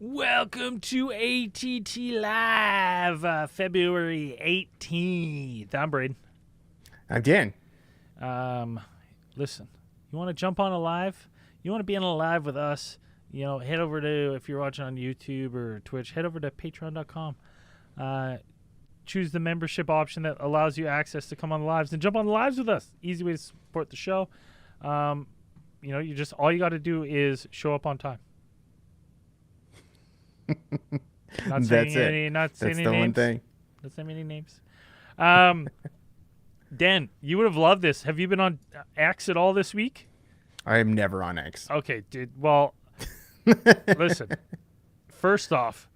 Welcome to ATT Live February 18th. I'm Braden. I'm Dan. Listen, you want to jump on a live? You want to be on a live with us? Head over to, if you're watching on YouTube or Twitch, head over to patreon.com. Choose the membership option that allows you access to come on the lives and jump on the lives with us. Easy way to support the show. All you got to do is show up on time. Not saying That's any, it. Not saying That's any the names. one thing. Not saying any names. Dan, you would have loved this. Have you been on X at all this week? I am never on X. Okay, dude. Well, listen. First off,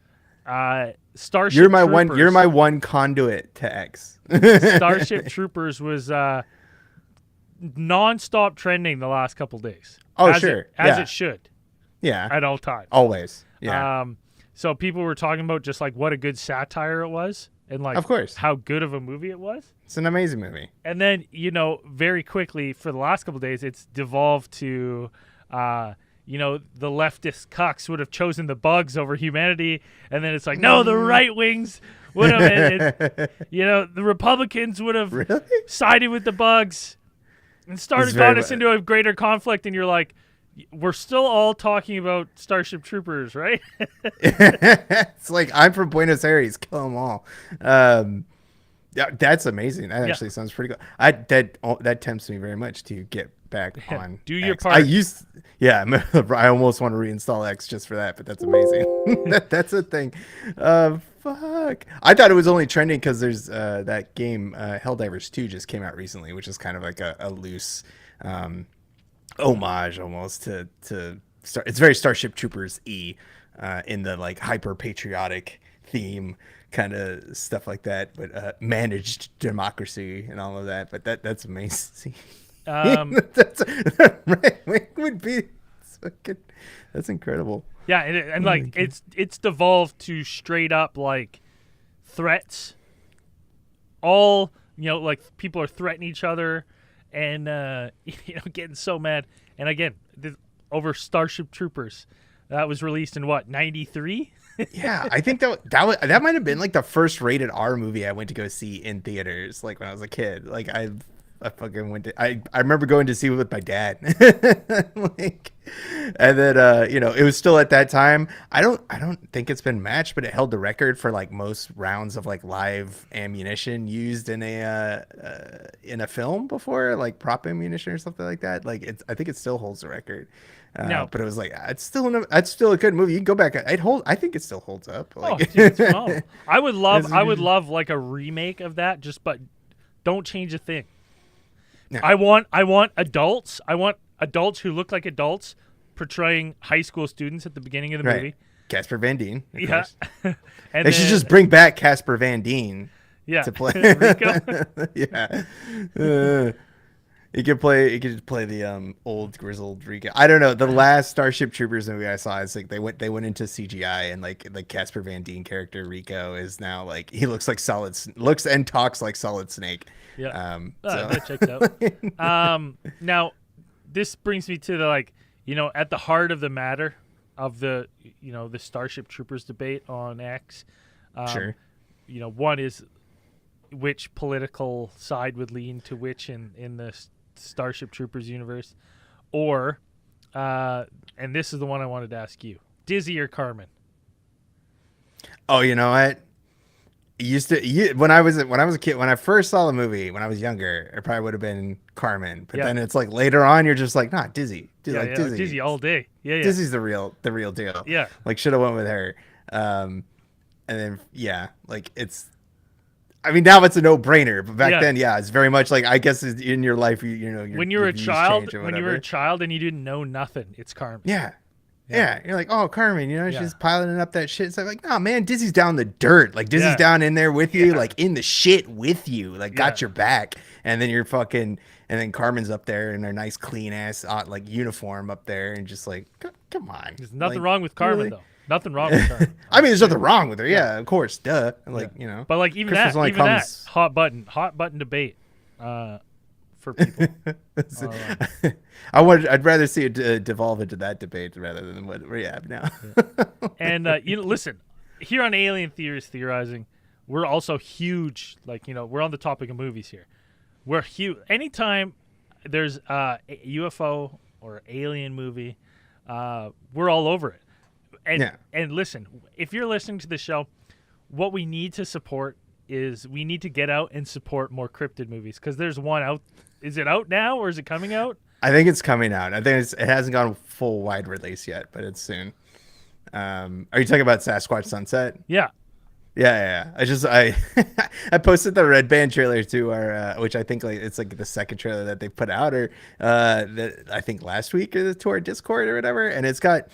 Starship You're my Troopers. one. You're my one conduit to X. Starship Troopers was nonstop trending the last couple days. Oh, as sure. As it should. Yeah. At all times. Always. Yeah. So people were talking about just like what a good satire it was, and like Of course. how good of a movie it was. It's an amazing movie. And then, very quickly for the last couple of days, it's devolved to, the leftist cucks would have chosen the bugs over humanity. And then it's like, no, the right wings would have, the Republicans would have Really? sided with the bugs and got us into a greater conflict. And you're like, we're still all talking about Starship Troopers, right? It's like, I'm from Buenos Aires. Kill them all. Yeah, that's amazing. That actually sounds pretty good. That tempts me very much to get back on. Do your X. part. I almost want to reinstall X just for that, but that's amazing. That's a thing. Fuck. I thought it was only trending because there's that game Helldivers 2 just came out recently, which is kind of like a loose homage almost to it's very Starship Troopers in the like hyper patriotic theme kind of stuff like that, but managed democracy and all of that. But that's amazing. That's would be fucking, that's incredible. Yeah, and like it's devolved to straight up like threats. All like people are threatening each other, and getting so mad. And again, over Starship Troopers, that was released in what, 93? Yeah, I think that might have been like the first rated R movie I went to go see in theaters, like when I was a kid. Like I fucking went to I remember going to see it with my dad. Like, and then it was still at that time. I don't think it's been matched, but it held the record for like most rounds of like live ammunition used in a film before, like prop ammunition or something like that. Like I think it still holds the record. No. But it was like it's still a good movie. You can go back. I think it still holds up. Like, dude, it's phenomenal. I would love like a remake of that. But don't change a thing. No. I want adults. I want adults who look like adults portraying high school students at the beginning of the movie. Casper Van Dien. Of course. And they should just bring back Casper Van Dien. Yeah. To play. Rico. Yeah. He could play the old grizzled Rico. I don't know. The last Starship Troopers movie I saw is like they went into CGI, and like the Casper Van Dien character Rico is now like he looks and talks like Solid Snake. Yeah. That checks out. Now this brings me to the at the heart of the matter of the the Starship Troopers debate on X. Sure. One is which political side would lean to which in the Starship Troopers universe, or and this is the one I wanted to ask you: Dizzy or Carmen? Oh, you know what? When I was a kid, when I first saw the movie when I was younger, it probably would have been Carmen. But then it's like later on, you're just like, nah, Dizzy. Dizzy all day. Yeah. Dizzy's the real deal. Yeah. Like should have went with her. And then like it's. I mean, now it's a no-brainer, but back then, it's very much like, I guess in your life, when you were a child, and you didn't know nothing, it's Carmen. Yeah. You're like, oh, Carmen, she's piloting up that shit. It's like, nah, man, Dizzy's down the dirt. Like Dizzy's down in there with you, like in the shit with you, like got your back. And then and then Carmen's up there in their nice clean ass like uniform up there, and just like, come on. There's nothing wrong with Carmen though. Nothing wrong with her. I mean, there's nothing wrong with her. Yeah, of course, duh. Like But like even that hot button debate for for people. Online. I'd rather see it devolve into that debate rather than what we have now. And listen, here on Alien Theories Theorizing, we're also huge. Like, we're on the topic of movies here. We're huge. Anytime there's a UFO or alien movie, we're all over it. And listen, if you're listening to the show, what we need to support is we need to get out and support more cryptid movies, because there's one out. Is it out now or is it coming out? I think it's coming out. I think it hasn't gone full wide release yet, but it's soon. Are you talking about Sasquatch Sunset? Yeah. Yeah. I posted the Red Band trailer to our, which I think it's like the second trailer that they put out, or I think last week, or to our Discord or whatever. And it's got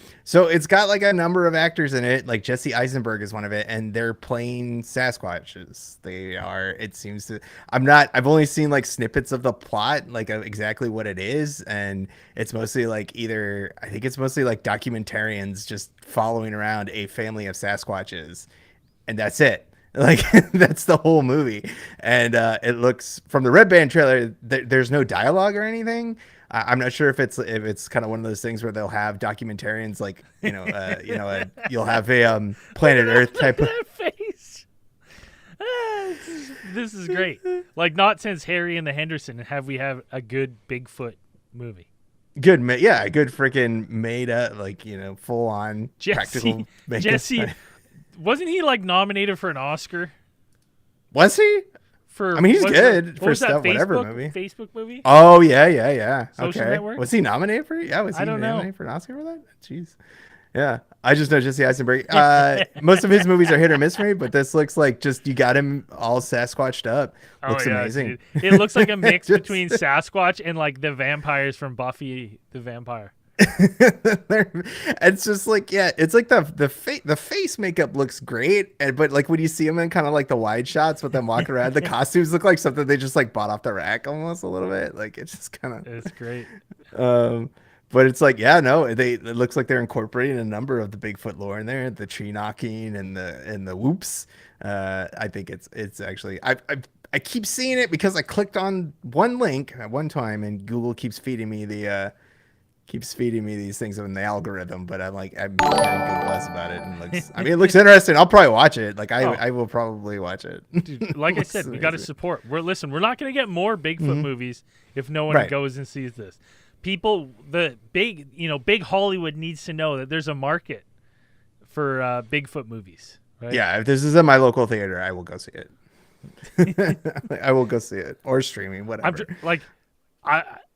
like a number of actors in it. Like Jesse Eisenberg is one of it, and they're playing Sasquatches. They are. It seems to. I've only seen like snippets of the plot, like of exactly what it is, and it's mostly like I think it's mostly like documentarians just following around a family of Sasquatches. And that's it. Like, that's the whole movie. And it looks, from the Red Band trailer, there's no dialogue or anything. I'm not sure if it's kind of one of those things where they'll have documentarians, like, you'll have a Planet Earth type of face. This is great. Like, not since Harry and the Henderson have we have a good Bigfoot movie. Good freaking made up, like, full on practical makeup. Jesse. Wasn't he like nominated for an Oscar? Was he? He's good for stuff, whatever movie. Facebook movie? Oh yeah. Social okay. Network? Was he nominated for it? Yeah, was he nominated for an Oscar for that? Jeez. Yeah. I just know Jesse Eisenberg. Most of his movies are hit or miss for me, but this looks like just you got him all Sasquatched up. Looks amazing. Dude. It looks like a mix between Sasquatch and like the vampires from Buffy the Vampire. It's just like, it's like the face makeup looks great, but like when you see them in kind of like the wide shots with them walking around, the costumes look like something they just like bought off the rack almost a little bit. Like, it's just kind of, it's great. But it's like, it looks like they're incorporating a number of the Bigfoot lore in there, the tree knocking and the whoops. I think it's actually, I keep seeing it because I clicked on one link at one time and Google keeps feeding me these things in the algorithm, but I'm hearing good buzz about it, and it looks interesting. I'll probably watch it. Like, I will probably watch it. Dude, like I said, we got to support. We're not going to get more Bigfoot movies if no one goes and sees this. People, the big Hollywood needs to know that there's a market for Bigfoot movies. Right? Yeah, if this is at my local theater, I will go see it. I will go see it, or streaming, whatever.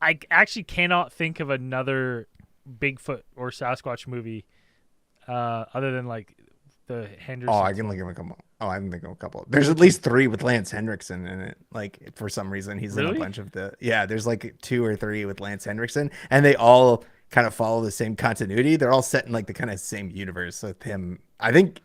I actually cannot think of another Bigfoot or Sasquatch movie other than like the Henderson. Oh, I can think of a couple. Oh, I can think of a couple. There's at least 3 with Lance Henriksen in it. Like, for some reason, he's in a bunch of the. Yeah, there's like 2 or 3 with Lance Henriksen, and they all kind of follow the same continuity. They're all set in like the kind of same universe with him. I think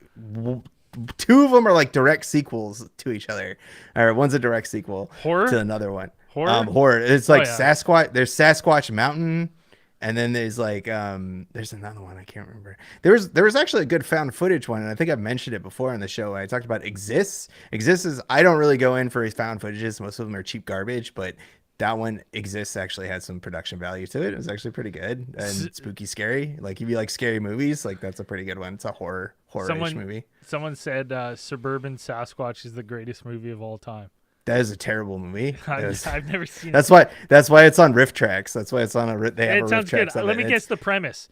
2 of them are like direct sequels to each other, or one's a direct sequel to another one. Horror. It's like Sasquatch. There's Sasquatch Mountain, and then there's like there's another one I can't remember. There was actually a good found footage one, and I think I've mentioned it before on the show. I talked about Exists. Exists is, I don't really go in for his found footages. Most of them are cheap garbage, but that one Exists actually had some production value to it. It was actually pretty good and spooky, scary. Like, if you like scary movies, like, that's a pretty good one. It's a horror-ish movie. Someone said Suburban Sasquatch is the greatest movie of all time. That is a terrible movie. I've never seen it. That's why it's on Riff Tracks. That's why it's on they have a Riff Tracks. Let me guess the premise.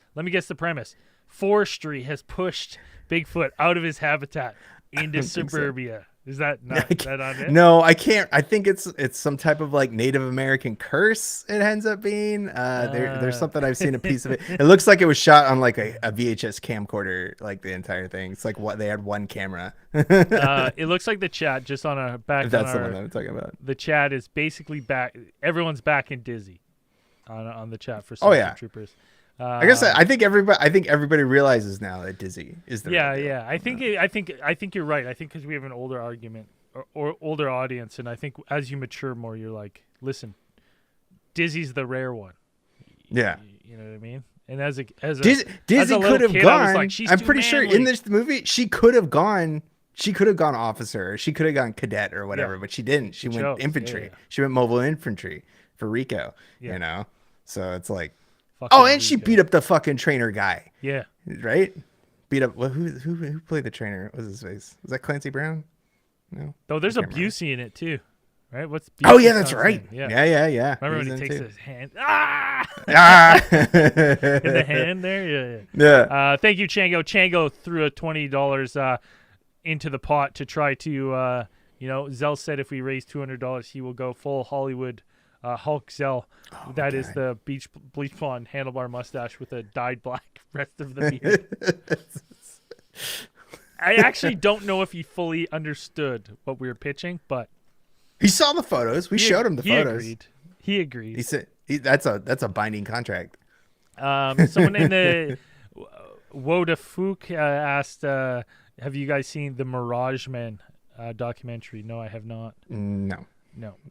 Forestry has pushed Bigfoot out of his habitat into suburbia. Is that not that on it? No, I can't. I think it's some type of like Native American curse. It ends up being there's something I've seen a piece of it. It looks like it was shot on like a VHS camcorder, like the entire thing. It's like they had one camera. It looks like the chat just on a back. That's the one I'm talking about. The chat is basically back. Everyone's back in Dizzy on the chat for Super Troopers. I guess I think everybody realizes now that Dizzy is the I think you're right. I think because we have an older argument or older audience, and I think as you mature more, you're like, listen, Dizzy's the rare one. Yeah, you know what I mean. And as a Dizzy could have gone. Like, I'm pretty sure in this movie she could have gone. She could have gone officer, or she could have gone cadet or whatever, but she didn't. She went infantry. Yeah. She went mobile infantry for Rico, Yeah. you know? So it's like, Fucking oh, and she Rico. beat up the fucking trainer guy, Yeah. right? Beat up, well, who played the trainer? What was his face? Was that Clancy Brown? No. Though there's I a can't remember. Busey in it too, right? What's Oh, Busey's yeah, that's son's right. name? Yeah. Remember He's when he in takes too. his hand? Ah! Ah! In the hand there? Yeah. Yeah. Thank you, Chango. Chango threw a $20 into the pot to try to, Zell said if we raise $200, he will go full Hollywood Hulk Zell. That is the bleach blonde handlebar mustache with a dyed black rest of the beard. I actually don't know if he fully understood what we were pitching, but He saw the photos. We showed him the photos. He agreed. He said that's a binding contract. Someone in the Woda Fook asked, have you guys seen the Mirage Men documentary? No, I have not. No.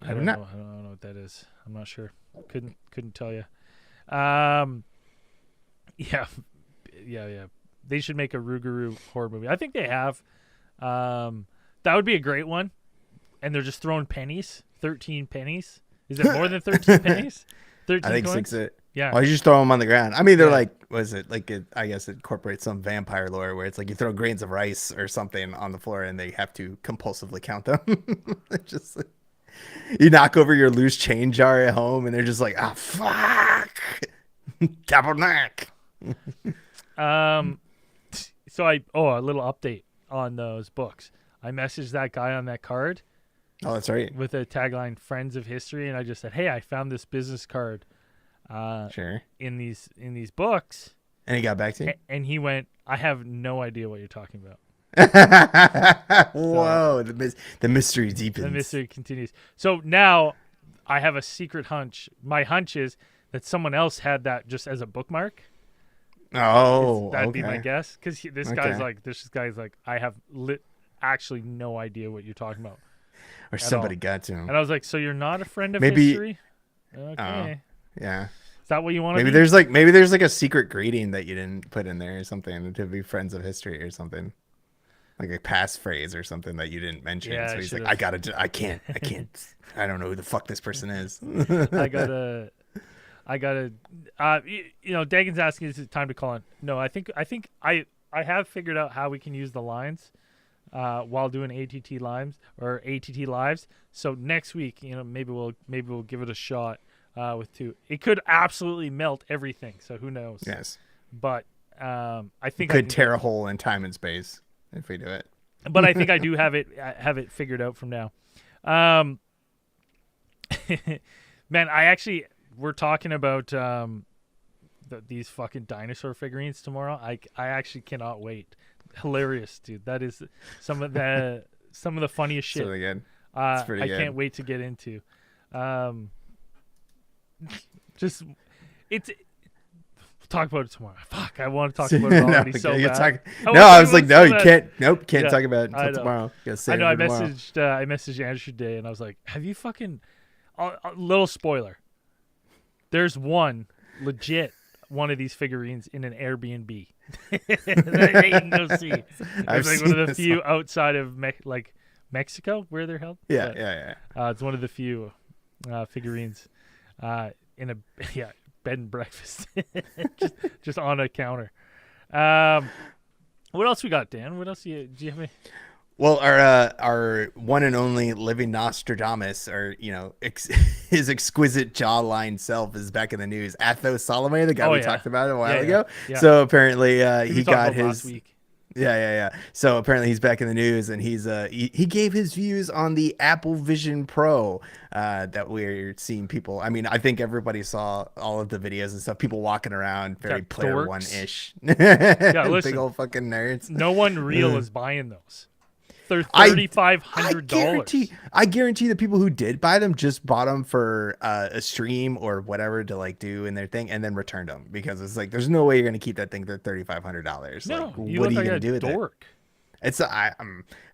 I don't know. I don't know what that is. I'm not sure. Couldn't tell you. Yeah. They should make a Rougarou horror movie. I think they have. That would be a great one. And they're just throwing pennies. 13 pennies. Is it more than 13 pennies? 13 I think coins? 6. Yeah. Well, you just throw them on the ground. I mean, they're like, was it like? I guess it incorporates some vampire lore where it's like you throw grains of rice or something on the floor and they have to compulsively count them. Just like, you knock over your loose chain jar at home and they're just like, ah, fuck, double knock. So a little update on those books. I messaged that guy on that card. Oh, that's right. With a tagline "Friends of History," and I just said, "Hey, I found this business card, sure, in these books." And he got back to you, and he went, "I have no idea what you're talking about." Whoa, the mystery deepens. The mystery continues. So now I have a secret hunch. My hunch is that someone else had that just as a bookmark. Oh, that'd be my guess. Because this guy's like, I have actually no idea what you're talking about. Or somebody got to him. And I was like, so you're not a friend of history? Okay. Yeah. Is that what you want to be? Maybe there's like a secret greeting that you didn't put in there or something to be friends of history or something. Like a passphrase or something that you didn't mention. Yeah, so he's like, I can't. I don't know who the fuck this person is. I gotta Dagan's asking, is it time to call in? No, I think I have figured out how we can use the lines while doing ATT lives. So next week, maybe we'll give it a shot with 2. It could absolutely melt everything, so who knows? Yes. But I think could tear a hole in time and space if we do it. But I think I do have it figured out from now. Man, we're talking about these fucking dinosaur figurines tomorrow. I actually cannot wait. Hilarious, dude. That is some of the funniest shit. Really good. I can't wait to get into. We'll talk about it tomorrow. Fuck, I want to talk about it already so bad. I was like, no, you can't. Nope, can't talk about it until tomorrow. I know. I messaged Andrew today, and I was like, have you fucking? A little spoiler. There's one of these figurines in an Airbnb that you can go see. It's like one of the few outside of Mexico where they're held. Yeah. It's one of the few figurines in a bed and breakfast, just on a counter. What else we got, Dan? What else do you have? Well, our one and only living Nostradamus, or his exquisite jawline self, is back in the news. Athos Salome, the guy we talked about a while ago. Yeah. So apparently he got his last week. Yeah. So apparently he's back in the news, and he gave his views on the Apple Vision Pro that we're seeing people. I mean, I think everybody saw all of the videos and stuff. People walking around very Player One-ish. Yeah, listen, big old fucking nerds. No one real is buying those. They're $3,500. I guarantee the people who did buy them just bought them for a stream or whatever to do in their thing, and then returned them, because it's like there's no way you're gonna keep that thing for $3,500. No, what are you gonna do with dork. it? It's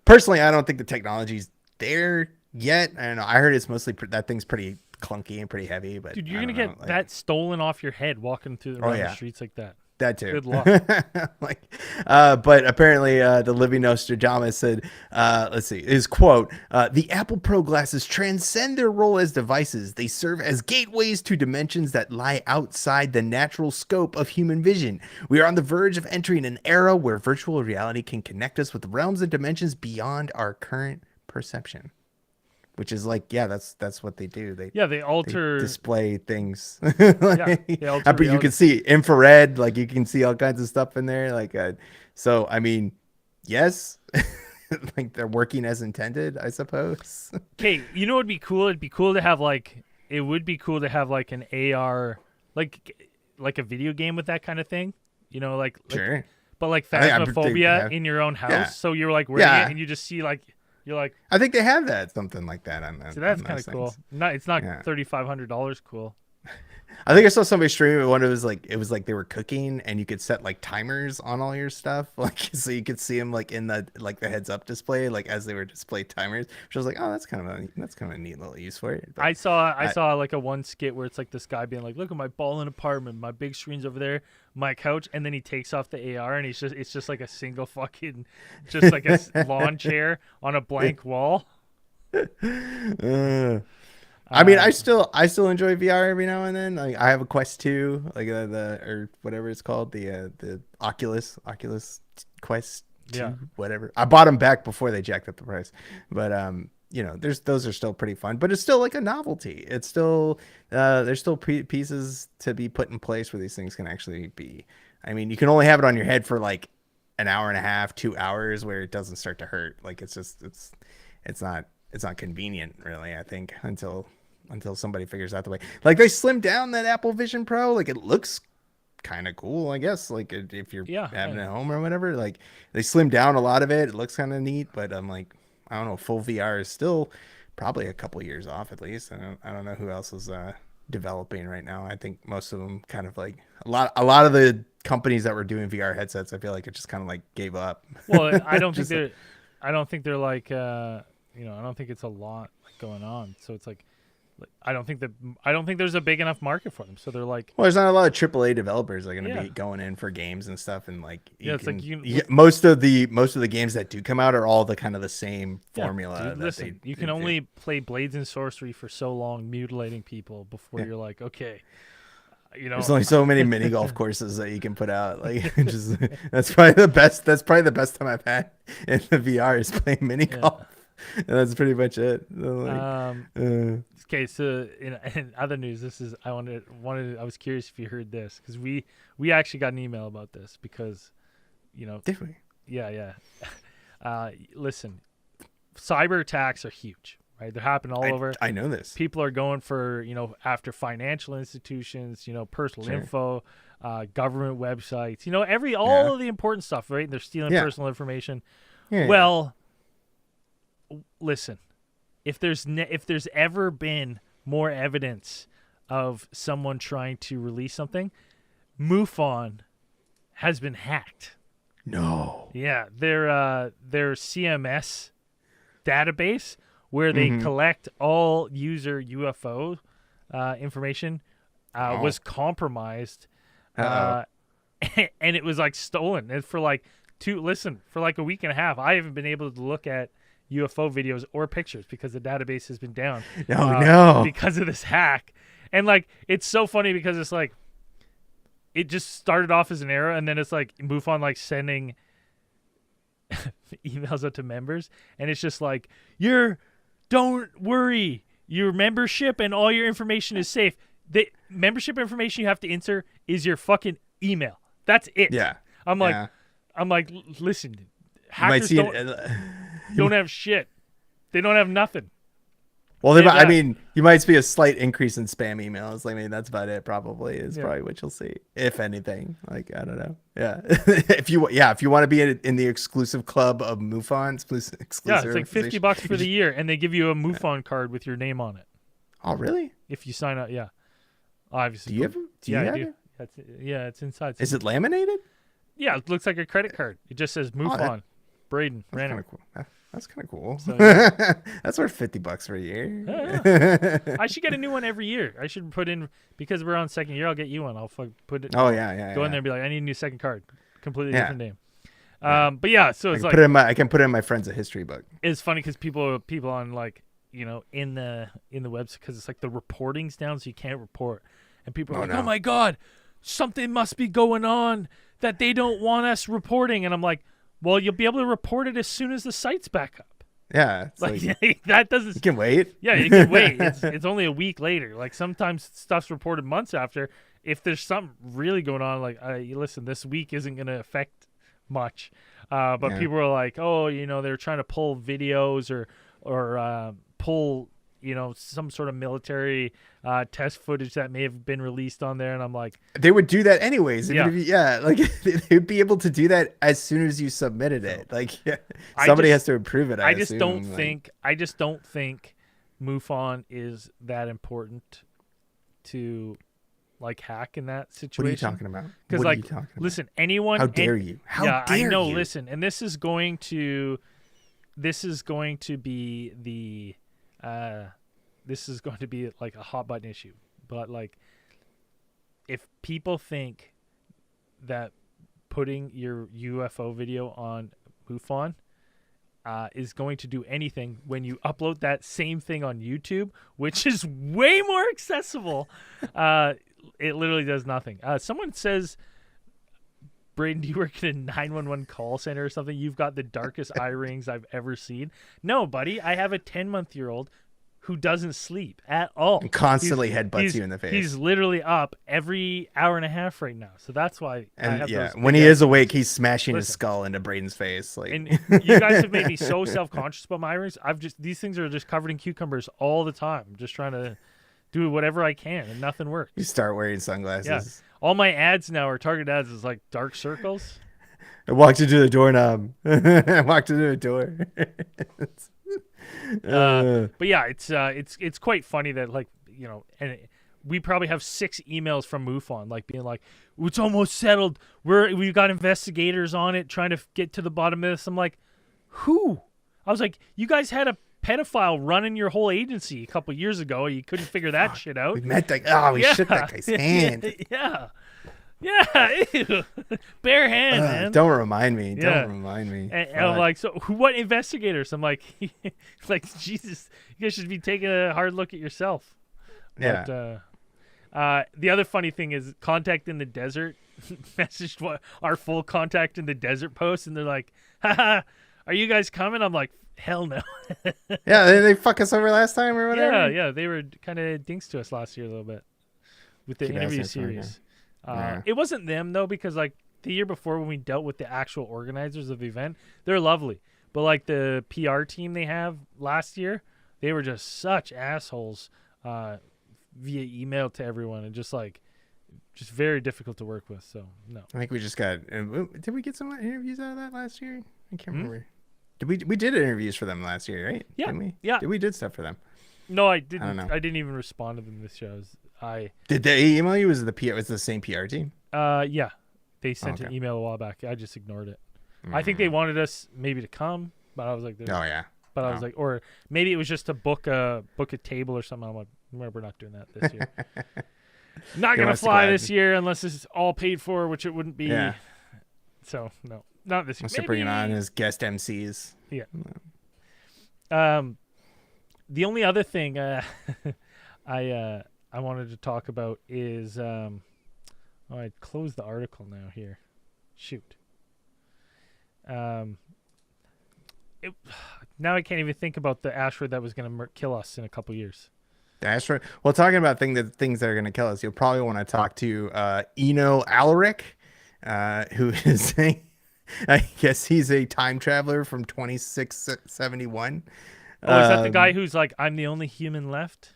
personally, I don't think the technology's there yet. I don't know. I heard it's mostly that thing's pretty clunky and pretty heavy. But dude, you're gonna get that stolen off your head walking through the streets like that. That too. Good luck. Like, but apparently, the Living Nostradamus said, let's see, his quote, the Apple Pro glasses transcend their role as devices. They serve as gateways to dimensions that lie outside the natural scope of human vision. We are on the verge of entering an era where virtual reality can connect us with realms and dimensions beyond our current perception. Which is like, yeah, that's what they do. They alter, they display things. they alter But you reality. can see infrared, like you can see all kinds of stuff in there. Like, so I mean, yes, like they're working as intended, I suppose. Okay, you know what'd be cool? It'd be cool to have like, it would be cool to have like an AR, like a video game with that kind of thing. You know, like Sure. but like I think Phasmophobia in your own house. Yeah. So you're like wearing Yeah. it and you just see like, you're like, I think they have that, something like that on that. so that's kind of cool. It's not Yeah. $3,500 cool. I think I saw somebody stream one. It was like they were cooking, and you could set like timers on all your stuff, like so you could see them like in the heads up display, like as they were display timers. Which I was like, oh, that's kind of a neat little use for it. But I saw like a one skit where it's like this guy being like, "Look at my ballin' apartment, my big screen's over there, my couch," and then he takes off the AR and it's just like a single fucking, just like a lawn chair on a blank wall. I mean, I still enjoy VR every now and then. Like I have a Quest 2, like the or whatever it's called, the Oculus Quest 2, Yeah. whatever. I bought them back before they jacked up the price, but you know, those are still pretty fun. But it's still like a novelty. It's still there's still pieces to be put in place where these things can actually be. I mean, you can only have it on your head for like an hour and a half, 2 hours, where it doesn't start to hurt. Like it's not convenient really, I think, until somebody figures out the way. Like they slimmed down that Apple Vision Pro. Like it looks kind of cool, I guess. Like if you're having it at home or whatever, like they slimmed down a lot of it. It looks kind of neat, but I'm like, I don't know. Full VR is still probably a couple years off at least. I don't know who else is developing right now. I think most of them kind of like a lot of the companies that were doing VR headsets, I feel like it just kind of like gave up. Well, I don't think they're like I don't think it's a lot going on. So it's like I don't think there's a big enough market for them. So they're like, well, there's not a lot of AAA developers that are going to be going in for games and stuff, and like most of the games that do come out are all the kind of the same formula. Dude, listen, you can only play Blades and Sorcery for so long, mutilating people before you're like, okay, you know, there's only so many mini golf courses that you can put out. Like, just that's probably the best. That's probably the best time I've had in the VR is playing mini golf. And that's pretty much it. Okay, so in other news, this is I was curious if you heard this because we actually got an email about this because, you know, did we? Yeah. Listen, cyber attacks are huge, right? They're happening all over. I know this. People are going for, you know, after financial institutions, you know, personal info, government websites, you know, all of the important stuff, right? They're stealing personal information. Yeah. Well, listen, if there's ever been more evidence of someone trying to release something, MUFON has been hacked. No. Yeah, their CMS database where they collect all user UFO information was compromised, and it was like stolen. And for like a week and a half, I haven't been able to look at UFO videos or pictures because the database has been down. No. Because of this hack. And like it's so funny because it's like it just started off as an error and then it's like MUFON like sending emails out to members and it's just like don't worry, your membership and all your information is safe. The membership information you have to enter is your fucking email. That's it. Yeah. I'm like listen, hackers don't have shit. They don't have nothing. Well, I mean, you might see a slight increase in spam emails. I mean, that's about it. Probably is probably what you'll see, if anything. Like, I don't know. Yeah, if you want to be in the exclusive club of MUFON, exclusive. Yeah, it's like $50 for the year, and they give you a MUFON card with your name on it. Oh, really? If you sign up, yeah. Obviously. Do you have? I do. It's inside. Is it laminated? Yeah, it looks like a credit card. It just says MUFON. Braden. That's kind of cool. That's kind of cool. So, yeah. That's worth $50 for a year. Yeah. I should get a new one every year. I should put in, because we're on second year, I'll get you one. I'll put it. Oh yeah. Go in there and be like, I need a new second card. Completely Yeah. different name. But yeah, so it's like I can put it in my friend's a history book. it's funny because people on like, in the website, because it's like the reporting's down, so you can't report, and people are like, oh my god, something must be going on that they don't want us reporting, and I'm like, well, you'll be able to report it as soon as the site's back up. Yeah, it's like that doesn't. You can wait. Yeah, you can wait. It's only a week later. Like sometimes stuff's reported months after. If there's something really going on, like listen, this week isn't going to affect much. But people are like, oh, they're trying to pull videos or pull some sort of military test footage that may have been released on there, and I'm like, they would do that anyways. Like they'd be able to do that as soon as you submitted it. Like somebody has to approve it. I just don't think MUFON is that important to like hack in that situation. What are you talking about? Because like, listen, anyone. How dare you? How dare I know. You? Listen, and this is going to be the. This is going to be like a hot button issue, but like, if people think that putting your UFO video on MUFON is going to do anything when you upload that same thing on YouTube, which is way more accessible, it literally does nothing. Someone says, Braden, do you work at a 911 call center or something? You've got the darkest eye rings I've ever seen. No, buddy, I have a 10-month-old who doesn't sleep at all. And constantly headbutts you in the face. He's literally up every hour and a half right now. So that's why I have those when he is awake, he's smashing his skull into Braden's face. Like, and you guys have made me so self-conscious about my eye rings. These things are just covered in cucumbers all the time. I'm just trying to do whatever I can, and nothing works. You start wearing sunglasses. Yeah. All my ads now are target ads is like dark circles. I walked into the doorknob. I walked into the door. But yeah, it's quite funny that and we probably have 6 emails from MUFON like being like, it's almost settled. We've got investigators on it trying to get to the bottom of this. I'm like, who? I was like, you guys had a pedophile running your whole agency a couple years ago. You couldn't figure that shit out. We met that. We shook that guy's hand. Yeah. Ew. Bare hand, man. Don't remind me. Don't remind me. And I'm like, so what investigators? I'm like, Jesus, you guys should be taking a hard look at yourself. Yeah. But, the other funny thing is Contact in the Desert messaged our full Contact in the Desert post, and they're like, haha, are you guys coming? I'm like, hell no. Yeah, they fuck us over last time or whatever. Yeah, they were kind of dinks to us last year a little bit with the interview series. It wasn't them though, because like the year before when we dealt with the actual organizers of the event, they're lovely. But like the PR team they have last year, they were just such assholes via email to everyone, and just very difficult to work with. So no. I think we just got. Did we get some interviews out of that last year? I can't remember. We did interviews for them last year, right? Yeah. Didn't we? Yeah. We did stuff for them. No, I didn't. I don't know. I didn't even respond to them this show. Did they email you? Was it the same PR team? Yeah. They sent an email a while back. I just ignored it. I think they wanted us maybe to come, but I was like, oh yeah. But I was like, or maybe it was just to book a table or something. I'm like, we're not doing that this year. Not gonna fly this year unless this is all paid for, which it wouldn't be. Yeah. So no, not this year. Must bring it on as guest MCs. Yeah. The only other thing I wanted to talk about is I closed the article now here. Shoot. Now I can't even think about the asteroid that was going to kill us in a couple years. The asteroid. Well, talking about things that are going to kill us, you'll probably want to talk to Eno Alaric, who is I guess he's a time traveler from 2671. Oh, is that the guy who's like, I'm the only human left?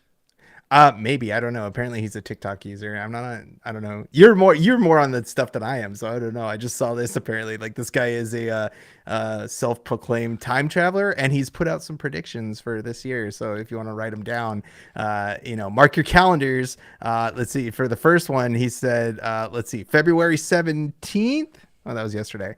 Maybe, I don't know. Apparently he's a TikTok user. I don't know. You're more on the stuff than I am, so I don't know. I just saw this. Apparently, like, this guy is a self-proclaimed time traveler, and he's put out some predictions for this year. So if you want to write them down, mark your calendars. Let's see. For the first one, he said, February 17th. Oh, that was yesterday.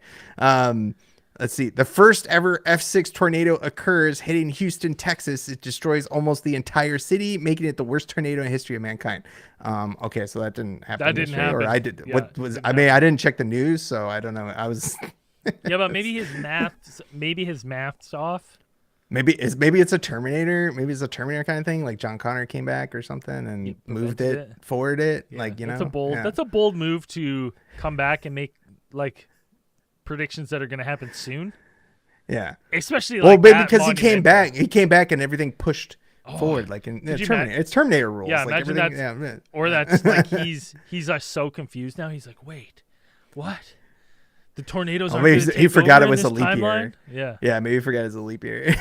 Let's see. The first ever F6 tornado occurs hitting Houston, Texas. It destroys almost the entire city, making it the worst tornado in the history of mankind. Okay, so that didn't happen. That didn't happen. Or I did. Yeah, what was? I mean, I didn't check the news, so I don't know. I was. Yeah, but maybe his math's off. Maybe it's a Terminator. Maybe it's a Terminator kind of thing. Like John Connor came back or something and moved it, forward it. Yeah, like, you know, that's a bold move to come back and make like predictions that are going to happen soon. Yeah, especially like because he came back and everything pushed forward. Like in Terminator, it's Terminator rules. Yeah, like imagine that. Yeah. Or that's like he's so confused now. He's like, wait, what? The tornadoes are he forgot it was a leap year. Yeah, maybe he forgot it was a leap year.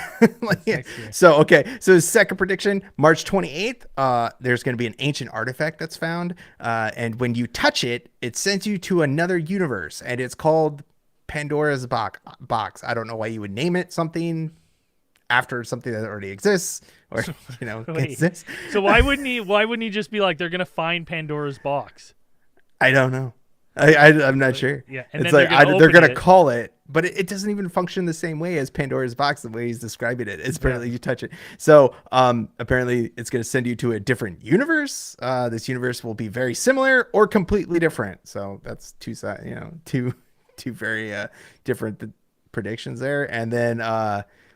So his second prediction, March 28th, there's going to be an ancient artifact that's found, and when you touch it, it sends you to another universe, and it's called Pandora's box. I don't know why you would name it something after something that already exists, or exists. So why wouldn't he just be like, they're going to find Pandora's box? I don't know. I'm not sure. Yeah, and it's like they're gonna call it, but it doesn't even function the same way as Pandora's box. The way he's describing it, it's apparently you touch it. So apparently it's gonna send you to a different universe. This universe will be very similar or completely different. So that's two very different predictions there. And then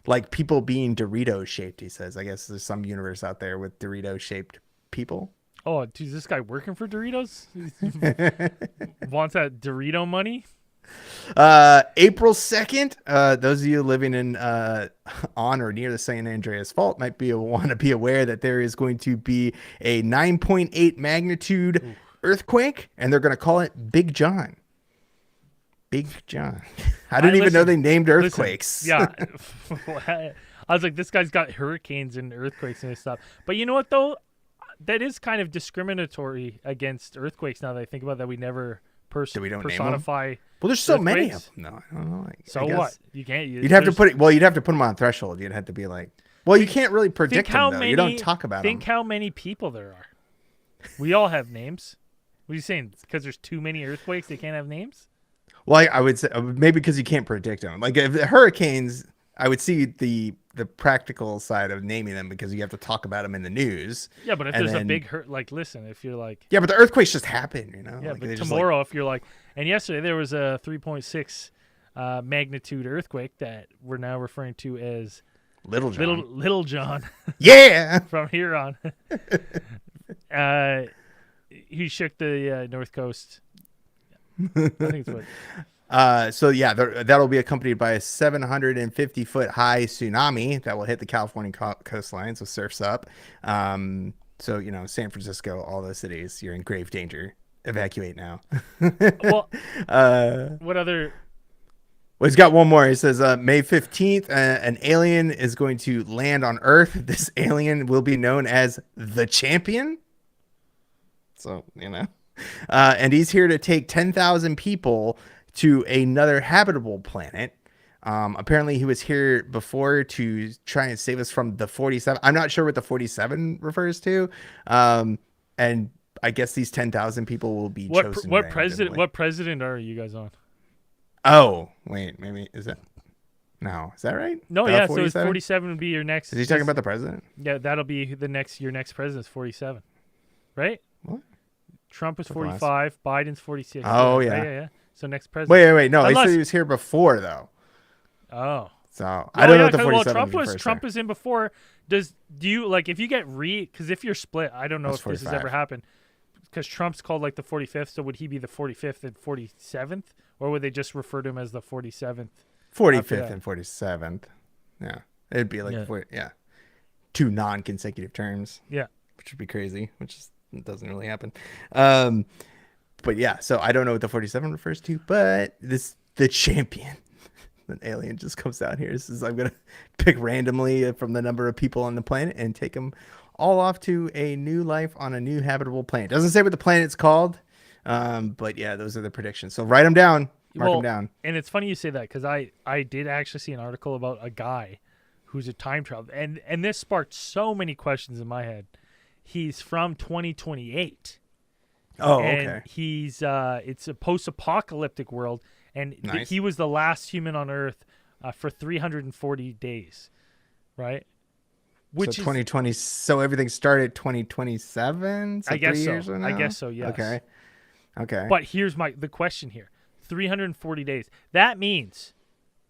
like people being Dorito shaped. He says, I guess there's some universe out there with Dorito shaped people. Oh, dude, is this guy working for Doritos? Wants that Dorito money? April 2nd, those of you living in on or near the San Andreas Fault might want to be aware that there is going to be a 9.8 magnitude earthquake, and they're going to call it Big John. Big John. I didn't even know they named earthquakes. Yeah. I was like, this guy's got hurricanes and earthquakes and stuff. But you know what, though? That is kind of discriminatory against earthquakes now that I think about that. We never personify. Well, there's so many of them. No, I don't know. So what? You can't. You'd have to put it. Well, you'd have to put them on a threshold. You'd have to be like, well, you can't really predict them, though. You don't talk about them. Think how many people there are. We all have names. What are you saying? Because there's too many earthquakes, they can't have names? Well, I would say maybe because you can't predict them. Like if the hurricanes, I would see the practical side of naming them because you have to talk about them in the news. Yeah, but if there's a big listen, if you're like... Yeah, but the earthquakes just happen, you know? Yeah, like but tomorrow, if you're like... And yesterday there was a 3.6 magnitude earthquake that we're now referring to as... Little John. Little John. Yeah! From here on. He shook the North Coast. I think it's what... So yeah, that'll be accompanied by a 750-foot high tsunami that will hit the California coastline, so surf's up. So San Francisco, all those cities, you're in grave danger. Evacuate now. Well, what other? Well, he's got one more. He says May 15th, an alien is going to land on Earth. This alien will be known as the Champion. So and he's here to take 10,000 people to another habitable planet. Apparently he was here before to try and save us from the 47. I'm not sure what the 47 refers to. And I guess these 10,000 people will be chosen. What president are you guys on? Oh, wait, maybe is that? No, is that right? No, yeah. 47? So 47 would be your next. Is he talking about the president? Yeah, that'll be your next president's 47, right? What? Trump is 45. Biden's 46. Oh yeah. Right? Yeah. So next president. Wait. No, he said he was here before though. Oh. So I don't know what the 47. Well, Trump was in before. Do you like if you get because if you're split, I don't know if 45. This has ever happened. Because Trump's called like the 45th, so would he be the 45th and 47th, or would they just refer to him as the 47th? 45th and 47th. Yeah, it'd be like two non-consecutive terms. Yeah, which would be crazy. It doesn't really happen. But yeah, so I don't know what the 47 refers to, but the Champion. An alien just comes out here. Says, I'm gonna pick randomly from the number of people on the planet and take them all off to a new life on a new habitable planet. Doesn't say what the planet's called, but yeah, those are the predictions. So write them down. Mark them down. And it's funny you say that because I did actually see an article about a guy who's a time traveler, and this sparked so many questions in my head. He's from 2028. Oh, and okay. He's it's a post-apocalyptic world, and Nice. he was the last human on Earth for 340 days, right? Which so is 2020. So everything started 2027. So I guess 3 years so. from I now. guess so. Yes. Okay. Okay. But here's the question here: 340 days. That means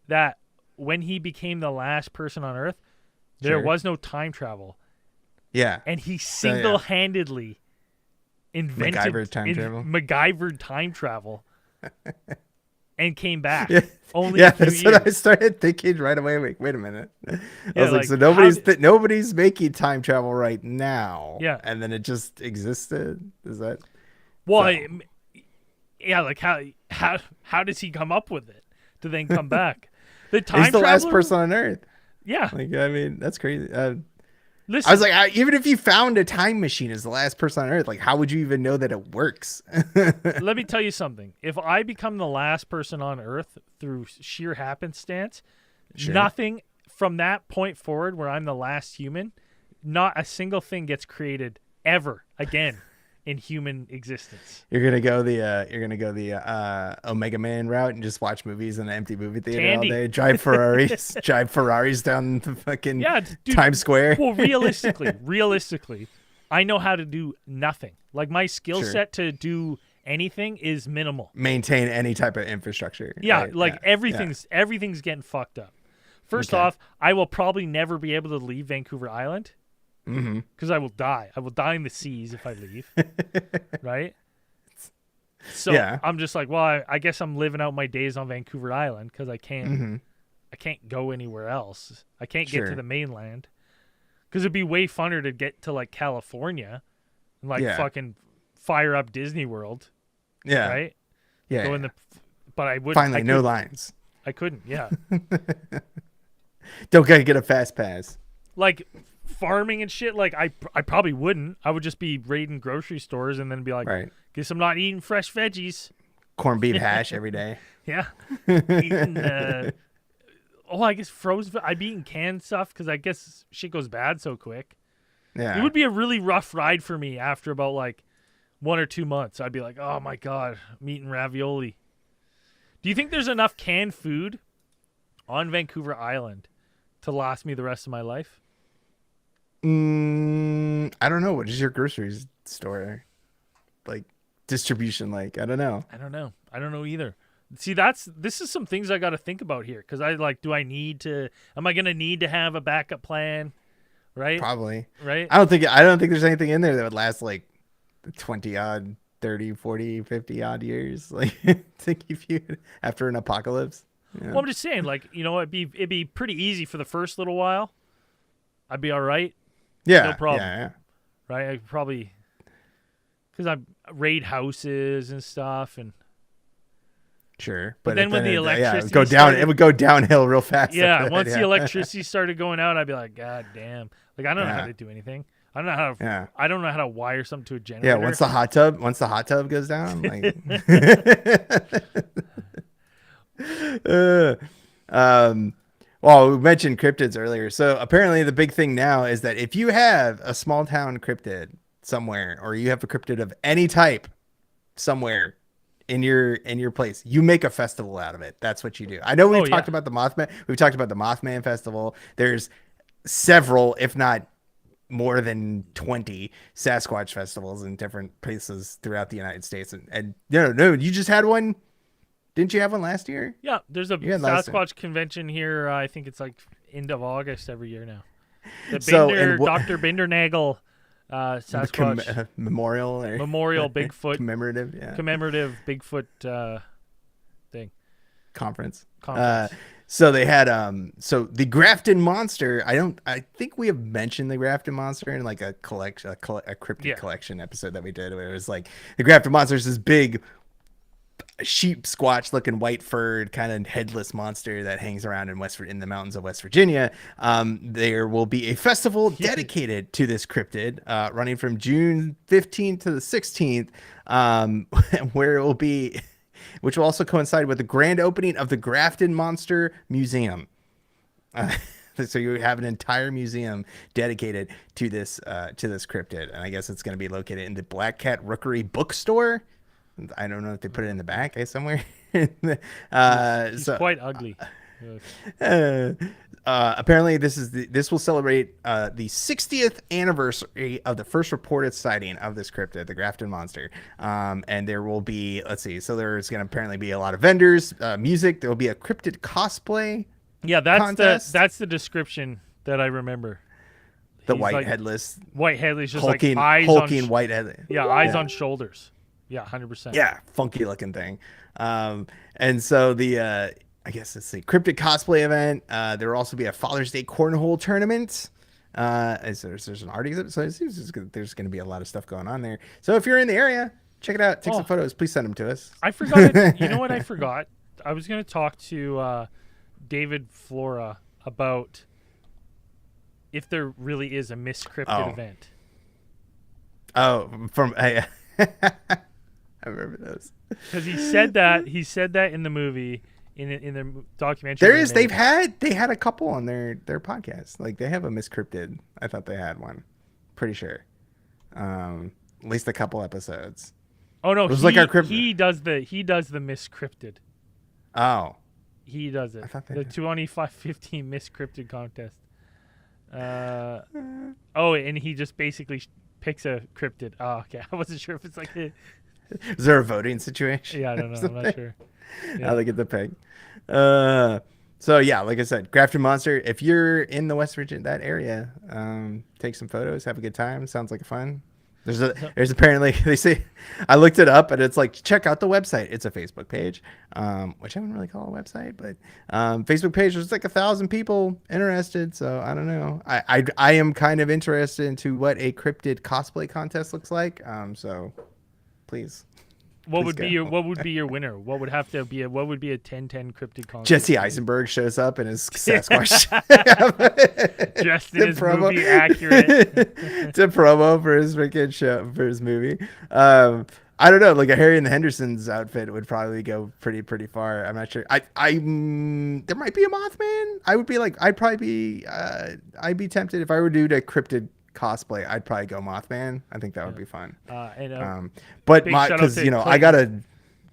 that when he became the last person on Earth, there Sure. was no time travel, Yeah. and he So, yeah. single-handedly invented MacGyvered time travel. and came back. Yeah. Only Yeah, a few that's years. what I started thinking right away. Wait a minute. I was like, like, so how nobody's making time travel right now. Yeah. And then it just existed. Is that? Well, So. yeah, like how does he come up with it to then come back? The time He's the last traveler? person on Earth. Yeah. Like, I mean, that's crazy. Listen, I was like, even if you found a time machine as the last person on Earth, like, how would you even know that it works? let me tell you something. If I become the last person on Earth through sheer happenstance, Sure. nothing from that point forward where I'm the last human, not a single thing gets created ever again in human existence. You're gonna go the Omega Man route and just watch movies in an empty movie theater Tandy. all day. Drive Ferraris down the fucking Dude, Times Square. Well, realistically, I know how to do nothing. Like my skill Sure. set to do anything is minimal. Maintain any type of infrastructure. Yeah, right? like Yeah. everything's getting fucked up. First Okay. off, I will probably never be able to leave Vancouver Island Mm-hmm. because I will die. I will die in the seas if I leave. Right? So Yeah. I'm just like, well, I guess I'm living out my days on Vancouver Island because I can't Mm-hmm. I can't go anywhere else. I can't get to Sure. the mainland because it'd be way funner to get to like California and like Yeah. fucking fire up Disney World, Yeah. right? Yeah. Go in the, but I would Finally, I no couldn't- lines. I couldn't. Yeah, Don't gotta get a fast pass. like farming and shit. Like I probably wouldn't. I would just be raiding grocery stores and then be like, Right. guess I'm not eating fresh veggies. Corned beef hash every day. Yeah, eating. I guess frozen. I'd be eating canned stuff because I guess shit goes bad so quick. Yeah. It would be a really rough ride for me after about like 1 or 2 months. I'd be like, oh my God, I'm eating ravioli. Do you think there's enough canned food on Vancouver Island to last me the rest of my life? I don't know. What is your grocery store like distribution like? I don't know. I don't know. I don't know either. See, this is some things I got to think about here because am I going to need to have a backup plan? Right? Probably. Right? I don't think there's anything in there that would last like 20 odd, 30, 40, 50 odd years. Like to keep you after an apocalypse. Yeah. Well, I'm just saying, like, it'd be pretty easy for the first little while. I'd be all right. Yeah. no problem. Yeah. Right? I probably because I raid houses and stuff, and Sure. But then when the electricity it would go downhill real fast. yeah, after that, once yeah. the electricity started going out, I'd be like, God damn! Like I don't know how Yeah. to do anything. I don't know how to. Yeah. I don't know how to wire something to a generator. Yeah, once the hot tub goes down, like well, we mentioned cryptids earlier. So apparently the big thing now is that if you have a small town cryptid somewhere, or you have a cryptid of any type somewhere in your place, you make a festival out of it. That's what you do. I know we've talked about the Mothman. We've talked about the Mothman Festival. There's several, if not more than 20 Sasquatch festivals in different places throughout the United States. And no, you just had one. Didn't you have one last year? Yeah, there's a had last Sasquatch convention here. I think it's like end of August every year now. The So, Binder, and what- Dr. Bindernagel Sasquatch memorial or Memorial Bigfoot commemorative, yeah, commemorative Bigfoot thing conference. conference. So they had so the Grafton Monster. I think we have mentioned the Grafton Monster in like a cryptid collection episode that we did, where it was like the Grafton Monster is this big sheep squatch looking white furred kind of headless monster that hangs around in the mountains of West Virginia. There will be a festival dedicated to this cryptid running from June 15th to the 16th, where it will be, which will also coincide with the grand opening of the Grafton Monster Museum. So you have an entire museum dedicated to this cryptid, and I guess it's going to be located in the Black Cat Rookery bookstore. I don't know if they put it in the back somewhere. He's So quite ugly. apparently this will celebrate the 60th anniversary of the first reported sighting of this cryptid, the Grafton monster. And there will be, let's see, so there's going to apparently be a lot of vendors, music. There will be a cryptid cosplay. Yeah, that's contest. the description that I remember. The He's white like, headless, white headless, just hulking, like eyes hulking on white headless. yeah, eyes on shoulders. Yeah, 100%. Yeah, funky looking thing. And so the I guess it's the cryptid cosplay event. There will also be a Father's Day cornhole tournament. There's an art exhibit, so it seems there's going to be a lot of stuff going on there. So if you're in the area, check it out. Take some photos. Please send them to us. I forgot it. You know what I forgot? I was going to talk to David Flora about if there really is a miscrypted event. Oh, I remember those. Because he said that in the movie, in the documentary. There is. They had a couple on their podcast. Like they have a miscrypted. I thought they had one. Pretty sure. At least a couple episodes. Oh no, it was like our he does the miscrypted. Oh. He does it. I thought the 2515 miscrypted contest. And he just basically picks a cryptid. Oh, okay. I wasn't sure if it's like is there a voting situation? Yeah, I don't know. I'm not sure. Yeah. How they get the peg. So yeah, like I said, Grafton Monster. If you're in the West Virginia that area, take some photos, have a good time. Sounds like fun. There's apparently, they say, I looked it up and it's like, check out the website. It's a Facebook page, which I wouldn't really call a website, but Facebook page, there's like 1,000 people interested. So I don't know. I am kind of interested into what a cryptid cosplay contest looks like. So please. What would be your winner? What would have to be a 10-10 cryptid contest? Jesse Eisenberg shows up in his Sasquatch. Dressed in his movie accurate. To promo for his freaking show, for his movie. I don't know, like a Harry and the Hendersons outfit would probably go pretty far. I'm not sure. There might be a Mothman. I'd be tempted if I were to do a cryptid cosplay. I'd probably go Mothman. I think that would be fun. But because I gotta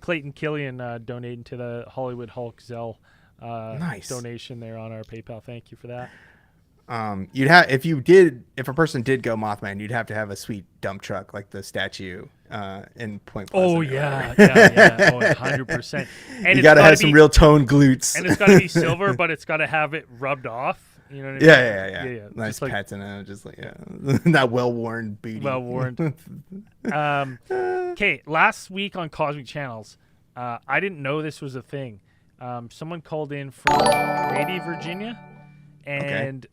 Clayton Killian donating to the Hollywood Hulk Zell nice donation there on our PayPal. Thank you for that. You'd have if a person did go Mothman, you'd have to have a sweet dump truck like the statue in Point Pleasant. Oh yeah, 100%. And you gotta have some real toned glutes, and it's gotta be silver, but it's gotta have it rubbed off. You know what I mean? Yeah. Nice patina, just like that well-worn booty. Well-worn. Okay, last week on Cosmic Channels, I didn't know this was a thing. Someone called in from Grady, Virginia, and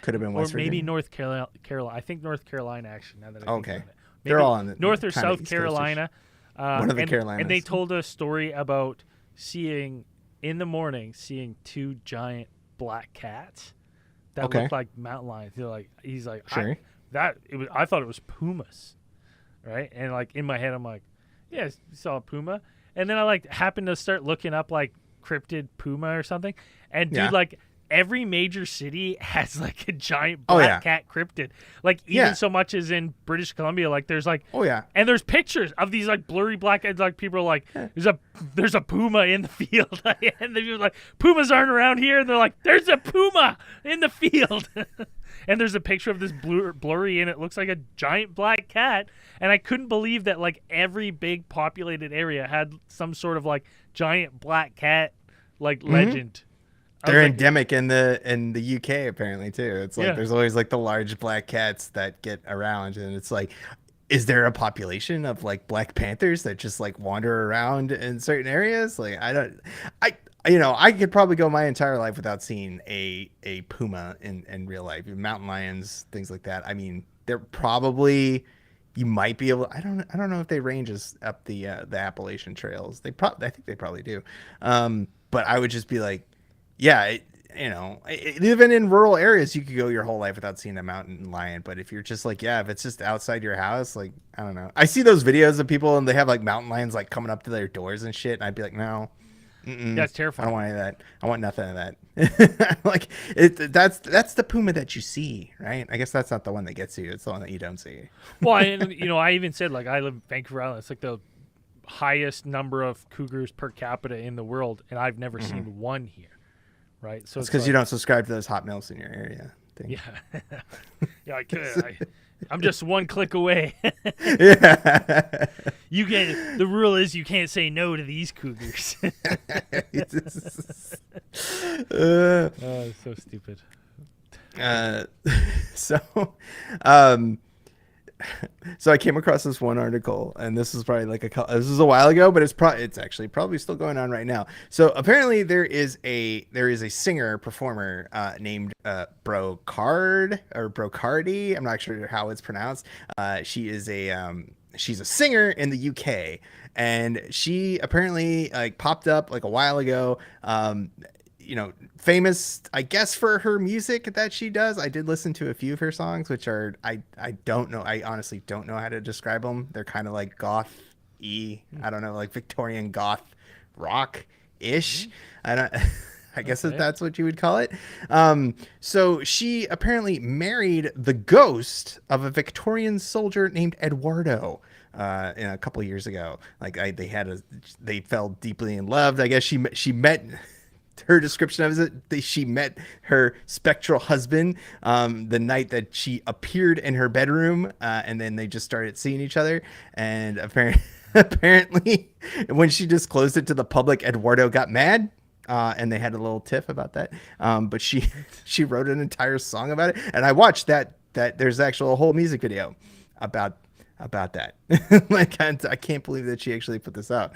could have been West Virginia. Maybe North Carolina. I think North Carolina actually. Now that I think about it. They're all on the North or South Carolina. One of the Carolinas. And they told a story about seeing two giant black cats that looked like mountain lions. He's like, sure. I thought it was pumas, right? And like in my head, I'm like, yeah, you saw a puma. And then I happened to start looking up cryptid puma or something, and dude, every major city has a giant black cat cryptid. Even so much as in British Columbia, there's and there's pictures of these blurry black heads. People are like, there's a puma in the field, and they're like, pumas aren't around here, and they're like, there's a puma in the field, and there's a picture of this blurry, and it looks like a giant black cat, and I couldn't believe that every big populated area had some sort of giant black cat legend. They're endemic in the UK apparently too. It's there's always the large black cats that get around, and it's is there a population of black panthers that just wander around in certain areas? I could probably go my entire life without seeing a puma in real life. Mountain lions, things like that. I mean, they're probably, you might be able. I don't know if they range up the Appalachian trails. I think they probably do. But I would just be even in rural areas, you could go your whole life without seeing a mountain lion. But if you're just if it's just outside your house, I don't know. I see those videos of people and they have mountain lions coming up to their doors and shit, and I'd be like, no. That's terrifying. I don't want any of that. I want nothing of that. That's the puma that you see, right? I guess that's not the one that gets you. It's the one that you don't see. Well, I even said I live in Vancouver Island. It's the highest number of cougars per capita in the world, and I've never Mm-hmm. seen one here. Right, so it's because you don't subscribe to those hot milfs in your area. Yeah, yeah, I could. I'm just one click away. Yeah. You get the rule is you can't say no to these cougars. So stupid. So, um, so I came across this one article, and this is probably like this is a while ago, but it's actually probably still going on right now. So apparently there is a singer performer named Brocard or Brocardi. I'm not sure how it's pronounced. She is she's a singer in the UK, and she apparently like popped up like a while ago. Famous, I guess, for her music that she does. I did listen to a few of her songs, which are, I don't know. I honestly don't know how to describe them. They're kind of like goth-y. I don't know, like Victorian goth rock-ish. I guess that's what you would call it. So she apparently married the ghost of a Victorian soldier named Eduardo. A couple of years ago, like they fell deeply in love. I guess she met. Her description of it, she met her spectral husband the night that she appeared in her bedroom, and then they just started seeing each other. And apparently, when she disclosed it to the public, Eduardo got mad, and they had a little tiff about that. But she wrote an entire song about it, and I watched that. There's actually a whole music video about that. Like I can't believe that she actually put this out.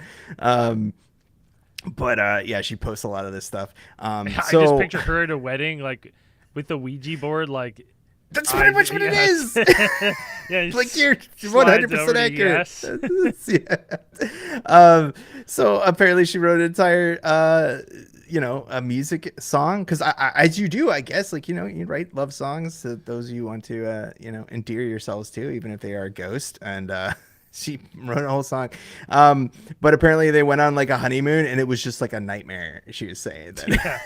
But yeah, she posts a lot of this stuff. I just picture her at a wedding, like with the Ouija board, like that's pretty much what it is. Yeah, like you're 100% accurate. Yeah. So apparently she wrote an entire a music song, because as you do, I guess, like, you write love songs to those you want to endear yourselves to, even if they are a ghost. And she wrote a whole song, but apparently they went on like a honeymoon, and it was just like a nightmare. She was saying that. Yeah.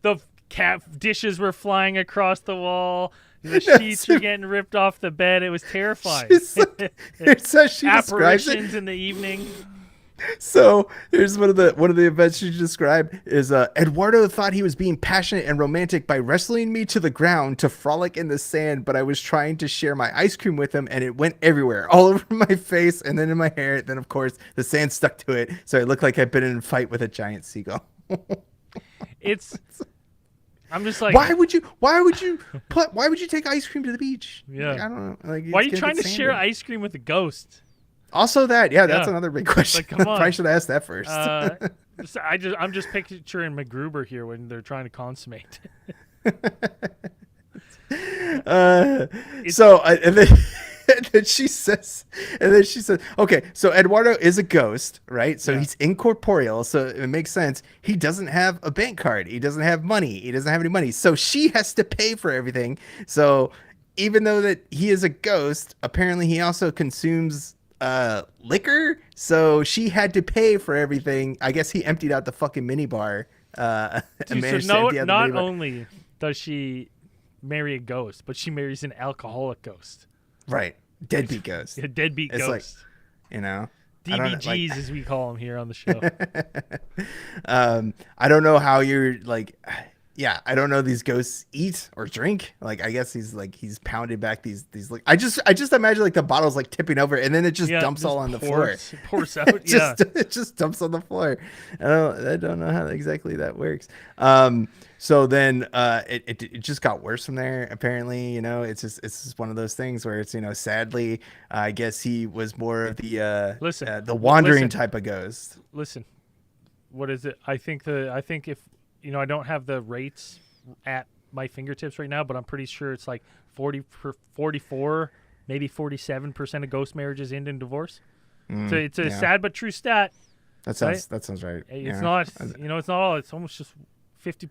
The cat dishes were flying across the wall. The sheets were getting ripped off the bed. It was terrifying. So she apparitions in the evening. So here's one of the events she described is Eduardo thought he was being passionate and romantic by wrestling me to the ground to frolic in the sand, but I was trying to share my ice cream with him, and it went everywhere, all over my face and then in my hair. Then of course the sand stuck to it, so it looked like I'd been in a fight with a giant seagull. I'm just like, why would you take ice cream to the beach? Yeah, like, I don't know. Like, why are you trying to share ice cream with a ghost? Also, that's another big question. Like, come on. Probably should ask that first. I'm just picturing MacGruber here when they're trying to consummate. And then she says, okay, so Eduardo is a ghost, right? So he's incorporeal, so it makes sense. He doesn't have a bank card. He doesn't have money. He doesn't have any money. So she has to pay for everything. So even though that he is a ghost, apparently he also consumes liquor. So she had to pay for everything. I guess he emptied out the fucking minibar. Not only does she marry a ghost, but she marries an alcoholic ghost. Right. Deadbeat ghost. A deadbeat ghost. Like, DBGs, as we call them here on the show. I don't know how you're like, I don't know, these ghosts eat or drink. Like, I guess he's pounded back these like, I just imagine like the bottle's like tipping over, and then it just dumps all on the floor. Pours out. It just dumps on the floor. I don't know how exactly that works. So then it just got worse from there. Apparently, it's just one of those things where it's, sadly, I guess he was more of the wandering type of ghost. Listen, what is it? I think if I don't have the rates at my fingertips right now, but I'm pretty sure it's like 44, maybe 47% of ghost marriages end in divorce. So it's a sad but true stat. That sounds right. It's not, it's not all. It's almost just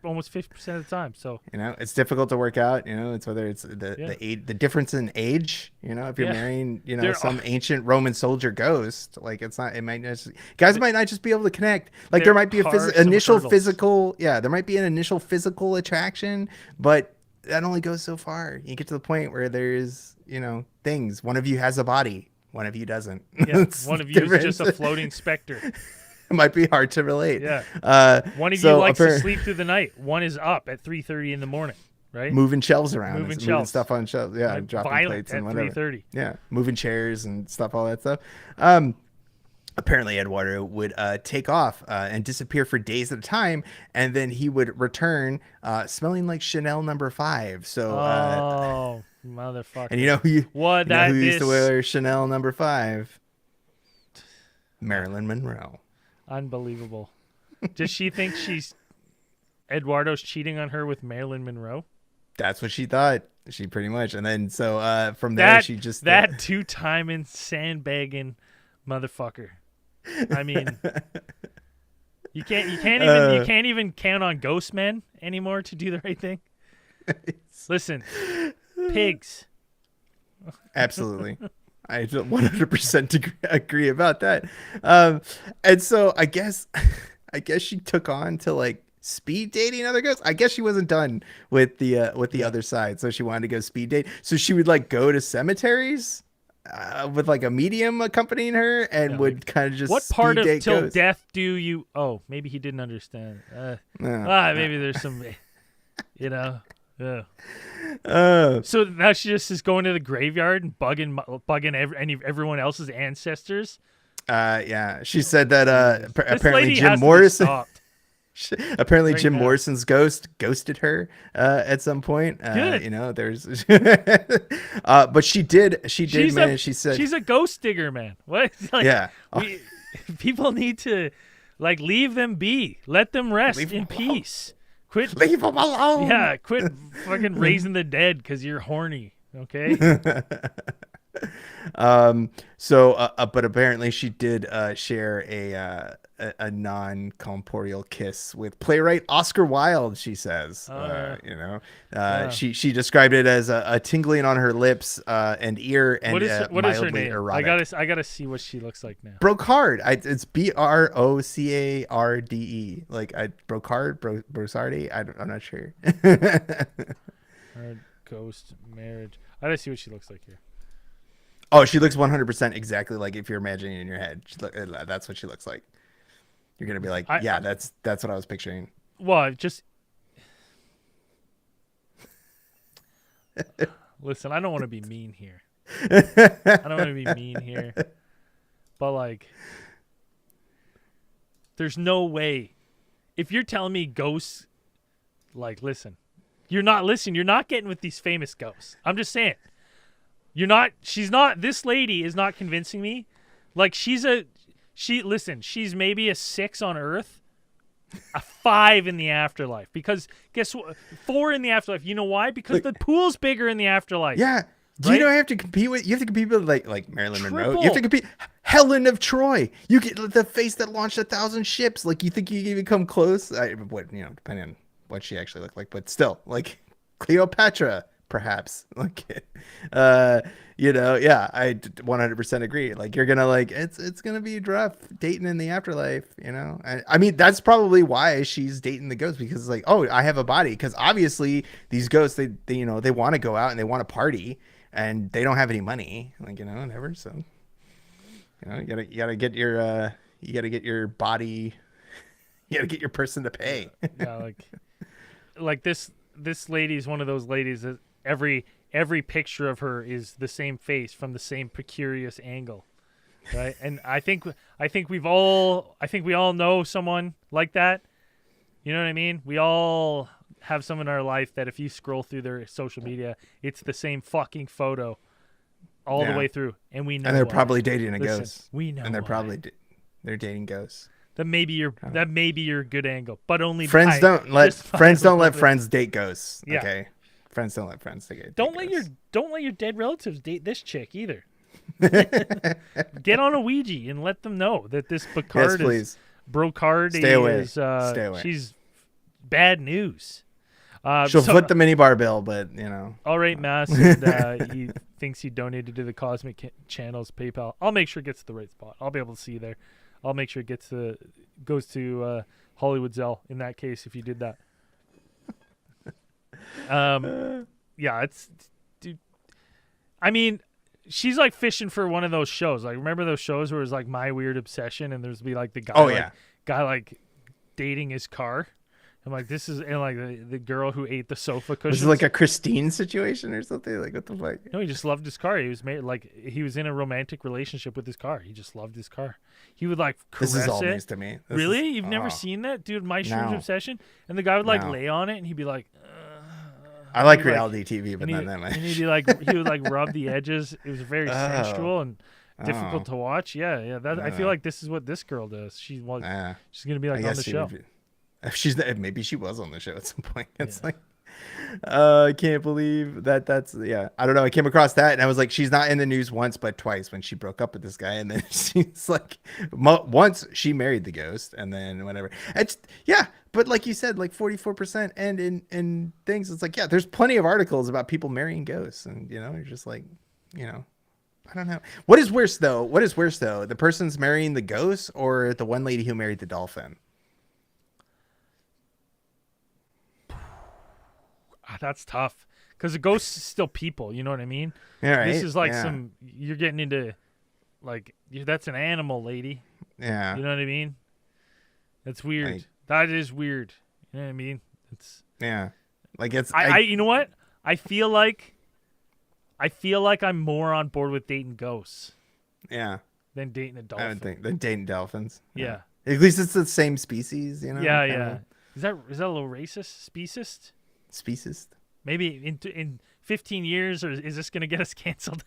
almost 50% of the time. So it's difficult to work out. It's whether it's the age, the difference in age. If you're marrying, some ancient Roman soldier ghost, like it's not. It might just guys might not just be able to connect. Like there might be initial physical. Yeah, there might be an initial physical attraction, but that only goes so far. You get to the point where there's things. One of you has a body. One of you doesn't. Yeah, That's one the of you is just a difference. floating specter. It might be hard to relate. Yeah. One of you So likes to sleep through the night. One is up at 3:30 in the morning, right? moving shelves around, Moving moving shelves. stuff on shelves, yeah, Right? dropping Violent plates and at whatever. 3:30. Yeah, moving chairs and stuff, all that stuff. Apparently Eduardo would take off and disappear for days at a time, and then he would return smelling like Chanel number 5. So Oh, motherfucker. and you know who used to wear Chanel number 5? Marilyn Monroe. Unbelievable. Does she think Eduardo's cheating on her with Marilyn Monroe? That's what she thought. She pretty much. And then so from there she just that two-timing sandbagging motherfucker. I mean, you can't even count on ghost men anymore to do the right thing. Listen, pigs. Absolutely. I 100% agree about that. And so I guess she took on to like speed dating other ghosts. I guess she wasn't done with the other side, so she wanted to go speed date. So she would like go to cemeteries with like a medium accompanying her, and would kind of just what part of till ghosts. death do you? Oh, maybe he didn't understand. Maybe there's some, you know. Yeah. So now she just is going to the graveyard and bugging everyone else's ancestors. Yeah, she said that apparently Jim Morrison's ghost ghosted her at some point. Good. You know, there's but she did manage. She said she's a ghost digger, man. What? Like, yeah. People need to like leave them be. Let them rest in peace. Quit. Leave them alone. Yeah, quit fucking raising the dead because you're horny. Okay. But apparently she did share a non-corporeal kiss with playwright Oscar Wilde. She says, she described it as a tingling on her lips and ear, and what is her name? erotic. I gotta see what she looks like now. Brocard. It's Brocarde. Like Brosardi. I'm not sure. Ghost marriage. I gotta see what she looks like here. Oh, she looks 100% exactly like if you're imagining it in your head. That's what she looks like. You're gonna be like, that's what I was picturing. Well, just listen. I don't want to be mean here. But like, there's no way. If you're telling me ghosts, like, listen, you're not listening. You're not getting with these famous ghosts. I'm just saying. This lady is not convincing me. Like, she's maybe a 6 on Earth, a 5 in the afterlife. Because guess what? 4 in the afterlife. You know why? Because the pool's bigger in the afterlife. Yeah. Do you know you have to compete with like Marilyn Monroe? You have to compete. Helen of Troy. You get the face that launched 1,000 ships. Like, you think you can even come close? Depending on what she actually looked like, but still, like Cleopatra. Perhaps I 100% agree. Like, you're gonna it's gonna be rough dating in the afterlife, and I mean that's probably why she's dating the ghosts, because like, oh, I have a body, because obviously these ghosts they want to go out and they want to party and they don't have any money, whatever. So you gotta get your body, you gotta get your person to pay. Yeah, like this lady is one of those ladies that every picture of her is the same face from the same precarious angle, right? And I think we all know someone like that. You know what I mean? We all have someone in our life that if you scroll through their social media, it's the same fucking photo all the way through, and we know. And they're probably dating a ghost. We know, and they're probably they're dating ghosts. That may be your good angle, but only friends don't let friends date ghosts. Yeah. Okay. Friends don't let friends date Don't let your dead relatives date this chick either. Get on a Ouija and let them know that this Brocard Stay away. Stay away. She's bad news. She'll flip the minibar bill, but All right, Mass. And, he thinks he donated to the Cosmic Channel's PayPal. I'll make sure it gets to the right spot. I'll be able to see there. I'll make sure it goes to Hollywood Zell in that case if you did that. Yeah, dude. I mean, she's like fishing for one of those shows. Like, remember those shows where it was like My Weird Obsession, and there's be like the guy, guy dating his car. I'm like, this is, and like the girl who ate the sofa cushions. Was it like a Christine situation or something? Like, what the fuck? No, he just loved his car. He was made like he was in a romantic relationship with his car. He just loved his car. He would like caress This is all it. news to me. Really? You've never seen that, dude? My Strange Obsession, and the guy would like lay on it, and he'd be like. I like reality TV, but not that much. And he'd be like, he would like rub the edges. It was very sensual and difficult to watch. Yeah. That I feel like this is what this girl does. She's gonna be like on the show. Maybe she was on the show at some point. It's like, I can't believe that. That's I don't know. I came across that and I was like, she's not in the news once, but twice when she broke up with this guy, and then she's like, once she married the ghost, and then whatever. It's but like you said, like 44%, and in things, it's like there's plenty of articles about people marrying ghosts, and you're just like, I don't know. What is worse though? The person's marrying the ghost or the one lady who married the dolphin? That's tough because the ghost is still people. You know what I mean? Yeah, right. This is like you're getting into like that's an animal, lady. Yeah. You know what I mean? That's weird. That is weird. You know what I mean? It's like it's. You know what? I feel like I'm more on board with dating ghosts. Yeah. Than dating a dolphin. I would think than dating dolphins. Yeah. At least it's the same species. Yeah. Is that a little racist? Speciest? Speciest. Maybe in 15 years, or is this going to get us canceled?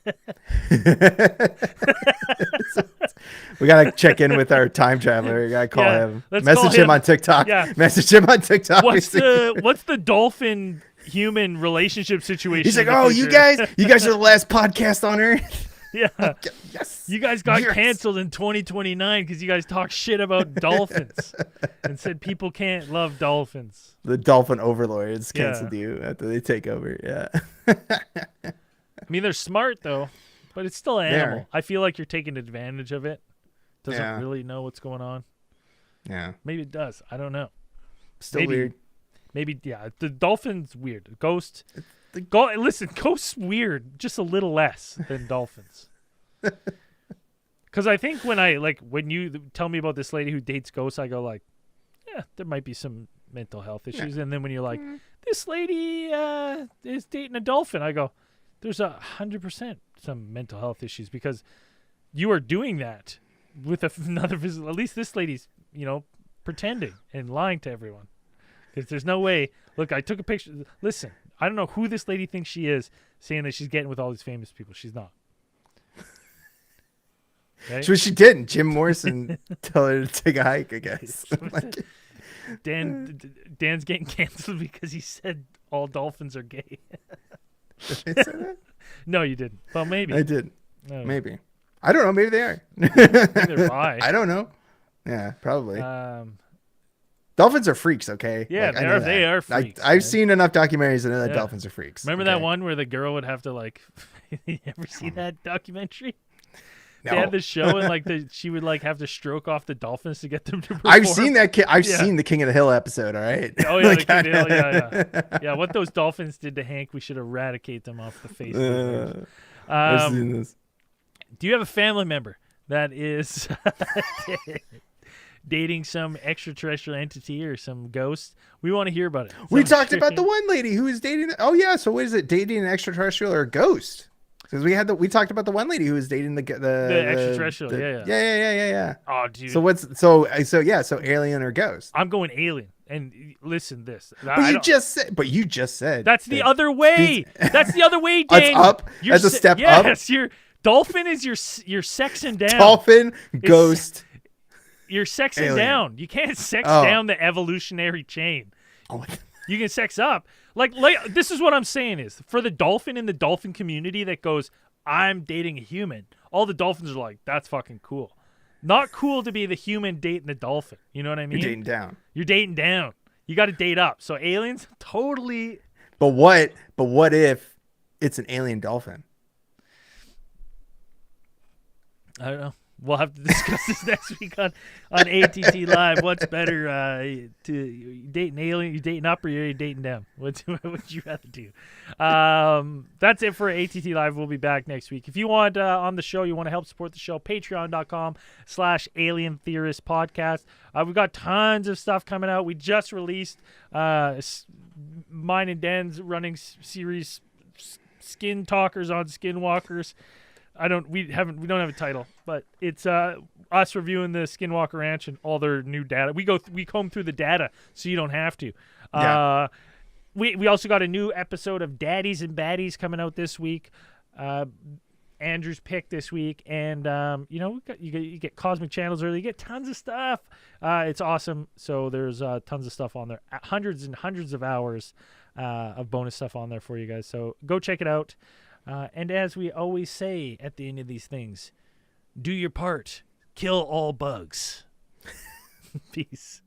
We got to check in with our time traveler. We got to call him. Message him on TikTok. Yeah. Message him on TikTok. What's the dolphin human relationship situation? He's like, oh, you guys are the last podcast on Earth. Yeah. Yes. You guys got canceled in 2029 because you guys talk shit about dolphins and said people can't love dolphins. The dolphin overlords canceled you after they take over. Yeah. I mean, they're smart though, but it's still an animal. I feel like you're taking advantage of it. Doesn't really know what's going on. Yeah. Maybe it does. I don't know. Still weird. Maybe the dolphin's weird. Ghost. Listen, ghosts weird, just a little less than dolphins. Because I think when you tell me about this lady who dates ghosts, I go like, there might be some mental health issues. And then when you're like, this lady is dating a dolphin, I go, there's 100% some mental health issues because you are doing that with another visitor. At least this lady's, pretending and lying to everyone. Because there's no way. Look, I took a picture. Listen, I don't know who this lady thinks she is, saying that she's getting with all these famous people. She's not. Okay? So she didn't. Jim Morrison tell her to take a hike, I guess. Dan's getting canceled because he said all dolphins are gay. Did I say that? No, you didn't. Well, maybe. I did. No. Maybe. I don't know. Maybe they are. Maybe they're bi. I don't know. Yeah, probably. Dolphins are freaks, okay? Yeah, they are freaks. I've seen enough documentaries that know that dolphins are freaks. Remember that one where the girl would have to you ever see that documentary? No. They had the show and she would have to stroke off the dolphins to get them to perform. I've seen that. I've seen the King of the Hill episode. All right. Oh yeah, the King of the Hill. Yeah. Yeah, what those dolphins did to Hank, we should eradicate them off the face of the earth. I've seen this. Do you have a family member that is dating some extraterrestrial entity or some ghost? We want to hear about it. We talked about the one lady who was dating. Oh yeah. So what is it? Dating an extraterrestrial or a ghost? Because we talked about the one lady who was dating the extraterrestrial. Yeah. Oh, dude. So alien or ghost? I'm going alien. And listen, this. But you just said. That's the other way. That's the other way, Dan. That's up. That's a step up. Yes, your dolphin is your sexing down. Dolphin, ghost. You're sexing alien. down. You can't sex down the evolutionary chain. Oh. You can sex up. Like this is what I'm saying is for the dolphin in the dolphin community that goes, I'm dating a human. All the dolphins are like, that's fucking cool. Not cool to be the human dating the dolphin. You know what I mean? You're dating down. You're dating down. You got to date up. So aliens totally. But what if it's an alien dolphin? I don't know. We'll have to discuss this next week on ATT Live. What's better, to you dating alien, you dating up, or you dating them? What would you rather do? That's it for ATT Live. We'll be back next week. If you want on the show, you want to help support the show, patreon.com/Alien Theorist Podcast. We've got tons of stuff coming out. We just released mine and Dan's running series, Skin Talkers on Skinwalkers. We don't have a title, but it's us reviewing the Skinwalker Ranch and all their new data. We comb through the data so you don't have to. Yeah. We also got a new episode of Daddies and Baddies coming out this week. Andrew's pick this week, and you get Cosmic Channels early. You get tons of stuff. It's awesome. So there's tons of stuff on there, hundreds and hundreds of hours of bonus stuff on there for you guys. So go check it out. And as we always say at the end of these things, do your part. Kill all bugs. Peace.